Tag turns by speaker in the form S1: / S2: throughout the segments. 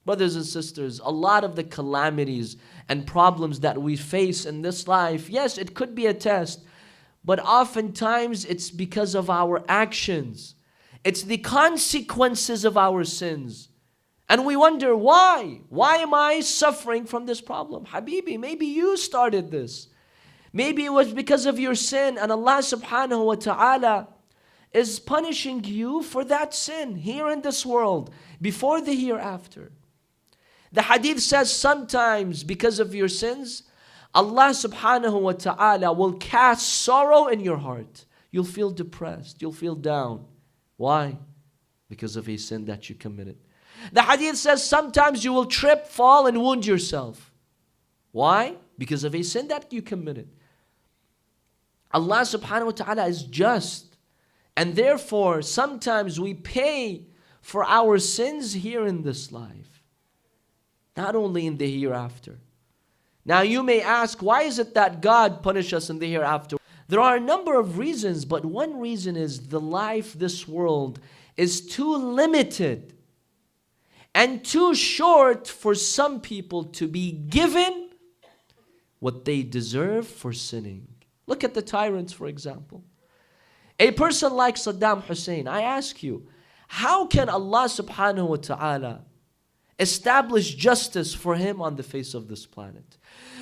S1: Brothers and sisters, a lot of the calamities and problems that we face in this life, yes, it could be a test, but oftentimes it's because of our actions. It's the consequences of our sins. And we wonder, why? Why am I suffering from this problem? Habibi, maybe you started this. Maybe it was because of your sin, and Allah subhanahu wa ta'ala is punishing you for that sin here in this world, before the hereafter. The hadith says sometimes because of your sins, Allah subhanahu wa ta'ala will cast sorrow in your heart. You'll feel depressed, you'll feel down. Why? Because of a sin that you committed. The hadith says sometimes you will trip, fall, and wound yourself. Why? Because of a sin that you committed. Allah subhanahu wa ta'ala is just. And therefore, sometimes we pay for our sins here in this life, not only in the hereafter. Now you may ask, why is it that God punishes us in the hereafter? There are a number of reasons, but one reason is the life, this world, is too limited and too short for some people to be given what they deserve for sinning. Look at the tyrants, for example. A person like Saddam Hussein, I ask you, how can Allah subhanahu wa ta'ala establish justice for him on the face of this planet?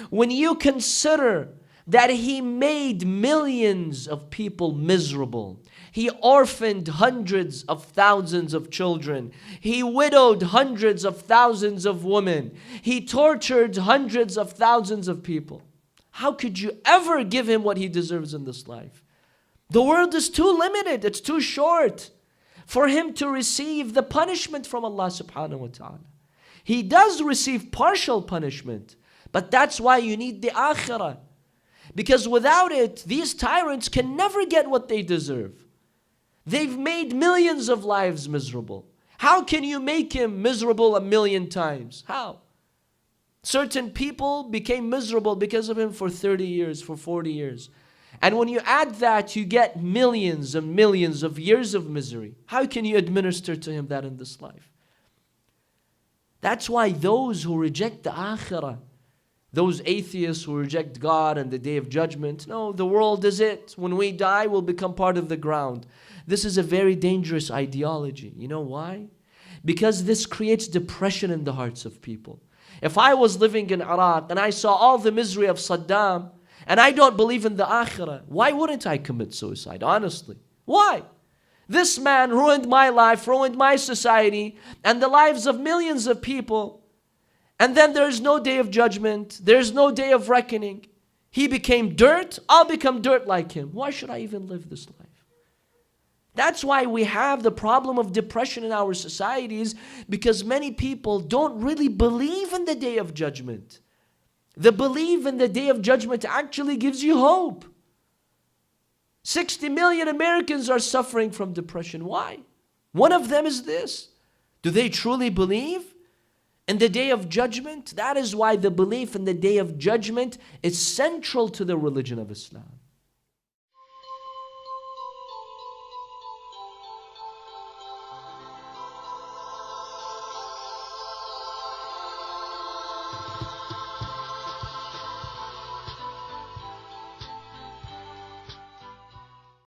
S1: When you consider that he made millions of people miserable, he orphaned hundreds of thousands of children, he widowed hundreds of thousands of women, he tortured hundreds of thousands of people. How could you ever give him what he deserves in this life? The world is too limited, it's too short for him to receive the punishment from Allah subhanahu wa ta'ala. He does receive partial punishment, but that's why you need the akhirah. Because without it, these tyrants can never get what they deserve. They've made millions of lives miserable. How can you make him miserable 1,000,000 times? How? Certain people became miserable because of him for 30 years, for 40 years. And when you add that, you get millions and millions of years of misery. How can you administer to him that in this life? That's why those who reject the akhirah, those atheists who reject God and the day of judgment, no, the world is it. When we die, we'll become part of the ground. This is a very dangerous ideology. You know why? Because this creates depression in the hearts of people. If I was living in Iraq and I saw all the misery of Saddam, and I don't believe in the akhirah, why wouldn't I commit suicide, honestly? Why? This man ruined my life, ruined my society, and the lives of millions of people. And then there's no day of judgment. There's no day of reckoning. He became dirt. I'll become dirt like him. Why should I even live this life? That's why we have the problem of depression in our societies, because many people don't really believe in the day of judgment. The belief in the day of judgment actually gives you hope. 60 million Americans are suffering from depression. Why? One of them is this. Do they truly believe in the day of judgment? That is why the belief in the day of judgment is central to the religion of Islam.